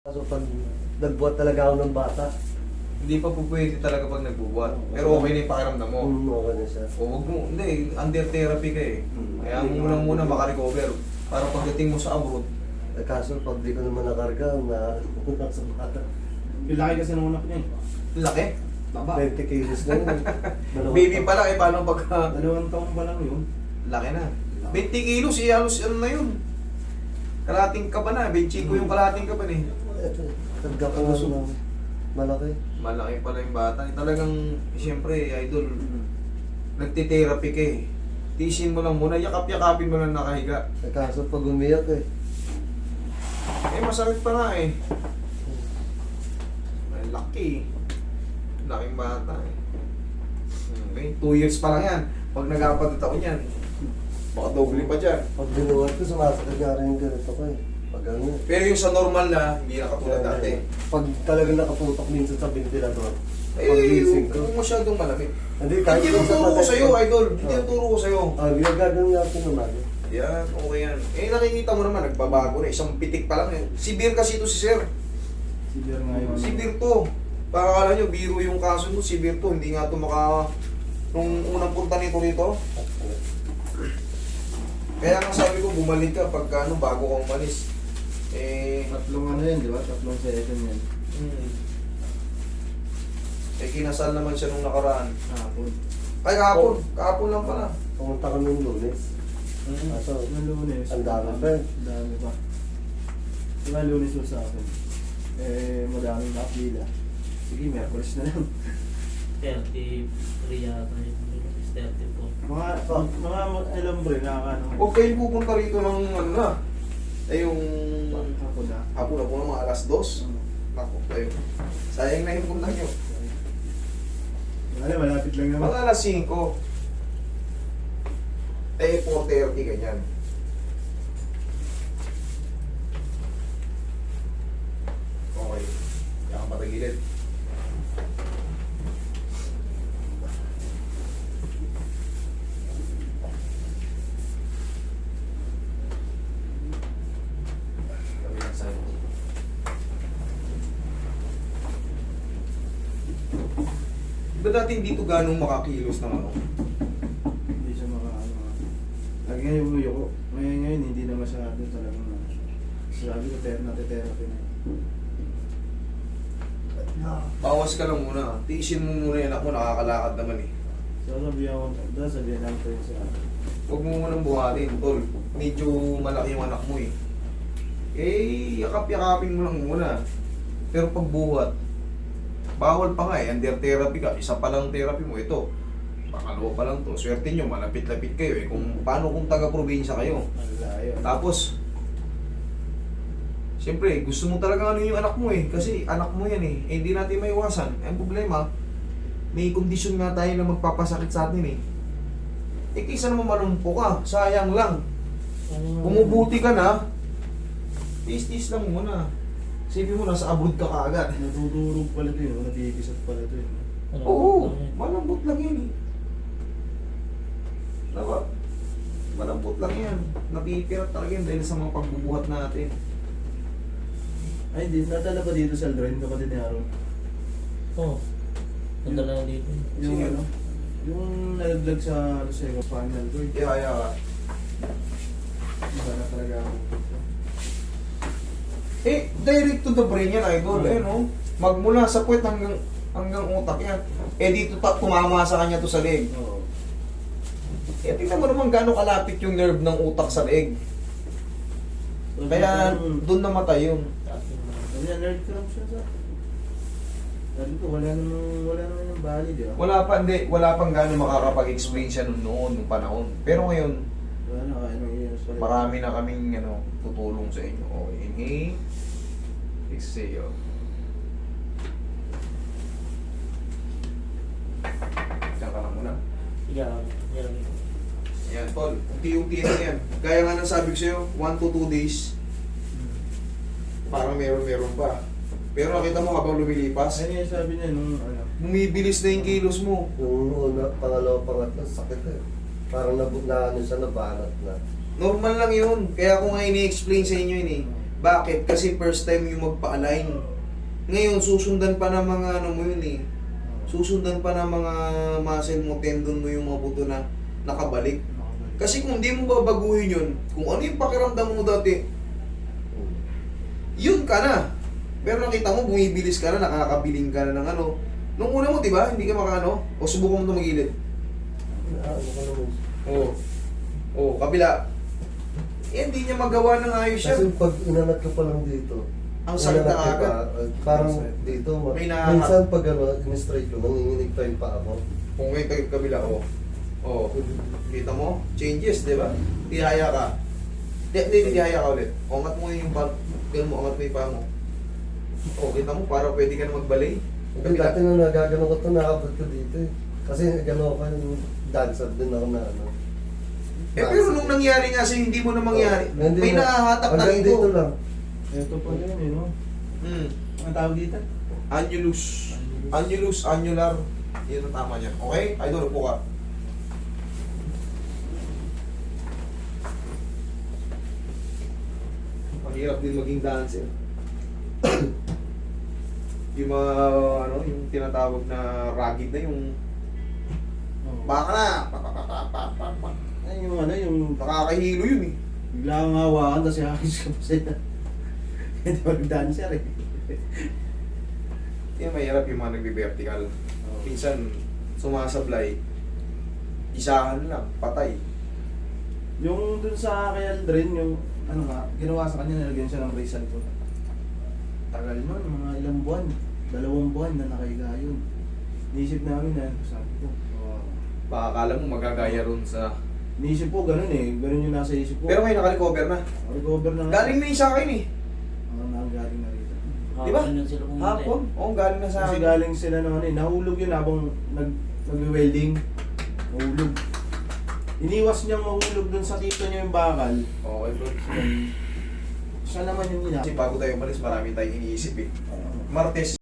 Kaso pag nagbuhat talaga ako ng bata, Hindi pa po pwede talaga pag nagbubuhat. Pero okay na yung pakiramdam mo. okay na siya. O wag mo, hindi, under therapy ka eh. Kaya muna makarecover. Para pagdating mo sa abroad, Eh, kaso pag di ko naman nakarga, nasa bata. Yung laki kasi ng anak niya eh. laki. Baba. 20 kilos na yun. Baby pa lang eh, paano pagka... 2 taon pa lang yun. Laki na. 20 kilos, halos ano na yun. Kalating ka ba na? 20 ko yung kalating ka ba eh. Karga ko nga ng malaki. Malaki pala yung bata. Talagang, siyempre, idol, nagtitherapy ka eh. Tiisin mo lang muna, yakap-yakapin mo lang nakahiga. Eh, kaso pag umiyak eh, Eh, masakit pa nga eh. Ay, laki. Laking bata eh. Okay, 2 years pa lang yan. Pag nag-apat na taon yan, baka doble pa dyan. pag binuhat ko, sumasakit nga rin yung ganito ko eh. Pag ano. Pero yung sa normal na, hindi na katulad dati. Pag talaga nakaputok minsan sa ventilador, pag Eh, gising ko. huwag masyadong malamig. Hindi, kahit Hindi yung minsan turo ko patay sa'yo, ko. idol. Hindi yung turo ko sa'yo. Gagawin natin naman. Yan, okay yan. Eh, nakikita mo naman, nagbabago na. Isang pitik pa lang eh. Si Beer kasi ito si Sir. Si Bear nga yun. Si Beer to. Para akala nyo, biro yung kaso mo, si Beer to. Hindi nga to nung unang punta nito rito. Kaya nga sabi ko, bumalik ka pagka bago ka umalis. Eh, Tatlong ano yan, di ba? Tatlong session yan. eh kinasal naman siya nung nakaraan. Hapon. Ay, kahapon lang pala. Pumunta kami ng Lunes. Kaso, Yung lunes. ang dami pa eh. Ang dami pa. Diba lunes mo sa akin? Eh, madaming nakapila. Sige, Merkulis na lang. 33 yata yung 34. Mga alam bro, nakakano. Huwag kayong pupunta rito ng ano na. Eh yung Hapon na. hapon na po ng mga alas 2. Naku, kayo. Sayang na yung punta nyo. Wala, malapit lang naman. Mga alas 5. Eh, 4:30 ganyan. Okay. Kaya kang patagilid. Kabilang side. Ba dati hindi to ganong makakilos ng ano? Hindi siya makaano. Lagi nga yung uyo ko. Ngayon, hindi na masyado talagang na. Sabi ko, natitherapy na yun. Bawas ka lang muna. Tiisin mo muna yung anak mo, nakakalakad naman eh. So, sabihan lang ko yun sa akin. Huwag mo munang buhatin, tol. Medyo malaki yung anak mo eh. Eh, yakap-yakapin mo lang muna. Pero pag buhat, bawal pa nga eh. Under therapy ka. Isa pa lang therapy mo. Ito, pangalawa pa lang to. Swerte nyo, malapit-lapit kayo eh. Paano kung taga-probinsya kayo? Ang layo. Tapos, siyempre, gusto mo talaga ano yung anak mo eh. Kasi anak mo yan eh. Eh, hindi natin maiwasan. Ang problema, may kondisyon nga tayo na magpapasakit sa atin eh. Eh, kaysa naman malumpo ka, sayang lang. Bumubuti ka na, tis-tis lang muna. Sabi mo, nasa abroad ka kaagad. Natutulog pala ito yun. Natitisat pala ito yun. Oo, malambot lang yan eh. Diba? Malambot lang yan. Napipirat talaga yan dahil sa mga pagbubuhat natin. Ay, hindi. Natala pa dito sa Aldrin. Kapatid ni Aaron. Oo. Nadala na dito. Yung Sige. ano? Yung nalaglag sa Lucero final ko. Kaya, Iba na talaga ako. eh, direct to the brain yan, idol. Eh, no? Magmula sa puwet hanggang utak yan. Eh, dito tumama sa kanya to sa leg. Oo. Eh, tingnan mo naman gaano kalapit yung nerve ng utak sa leg. Kaya, doon namatay yun. Ano yan? Nerd cramp siya sa... Sabi ko, wala naman yung bali, di ba? Wala pang gaano makakapag-explain siya noon, nung panahon. Pero ngayon, Wala na, ano yun. marami na kaming tutulong sa inyo. Okay, inhale, exhale. Diyan ka lang muna. Yan. Yan. Yan, Paul. Unti-unti na yan. Gaya nga ng sabi ko sa'yo, 1 to 2 days, parang meron pa. Pero nakita mo habang lumilipas, Ano yung sabi niya nung ano? bumibilis na yung kilos mo. Yung una, pangalawa, pangatlo, sakit eh. Parang ano siya, nabanat na. Normal lang yun. Kaya ko nga ini-explain sa inyo yun eh. Bakit? Kasi first time yung magpa-align. Ngayon, susundan pa ng mga ano mo yun eh. Susundan pa ng mga muscle mo, tendon mo yung mga buto na nakabalik. Kasi kung hindi mo babaguhin yun, kung ano yung pakiramdam mo dati, yun ka na. Pero nakita mo, bumibilis ka na, nakakabiling ka na ng ano. Nung una mo, di ba, hindi ka makaano? O subukan mo ito magilid. Ano ka naman? Oo. Oo, kabila. Eh, hindi niya magawa ng ayos Kasi yan. pag inanat ko pa lang dito, Ang sakit na inanat ko agad. pa, parang dito, May nahanap. minsan pag ano, in-straight ko, nanginginig pa yung paa ko. Kung ngayon tayo kabila, oo. Oo. Kita mo? Changes, di ba? Tihaya ka. Hindi, tihaya ka ulit. Angat mo yung pag, ganun mo, angat mo yung paa mo. Oo, kita mo, para pwede ka na magbalay. Kasi dati nung nagagano ko ito, nakabot ko dito eh. Kasi gano'n ako yung dancer din ako na ano. Eh, pero nung nangyari nga sa'yo, hindi mo na mangyari. Hindi May na. nahahatak na Hanggang dito ito. lang. Ito pa yun eh, no? Ang tawag dito? Annulus. Annulus, annular. Yun ang tama niyan. Okay? Idol, upo ka. Mahirap din maging dancer. Yung mga, ano, yung tinatawag na rugged na yung baka na, pa. Ay, yung ano, yung Nakakahilo yun eh. bigla kang hawakan, tapos yakis ka pa sila. Hindi pa dancer eh. Kaya mahirap yung mga nagbe-vertical. Minsan, sumasablay, isahan lang, patay. Yung dun sa kay Aldrin, yung ano nga, ginawa sa kanya, nilagyan siya ng brace sa likod. Tagal nun, mga ilang buwan, 2 buwan na nakahiga yun. Niisip namin na, sabi ko, Baka akala mo magagaya ron sa... niisip ko, ganun eh, ganun yung nasa isip ko. Pero ngayon naka-recover na. Recover na nga. Galing na yung sa akin eh. Galing na rito. Di ba? Hapon yun sila pumunta eh. Hapon? Oo, galing na sa Kasi akin. galing sila ng ano eh, nahulog yun habang nag-welding. Nahulog. Iniwas niyang mahulog dun sa tito niya yung bakal. Okay bro. Siya naman yung ina. Kasi bago tayo umalis, marami tayong iniisip eh. Martes,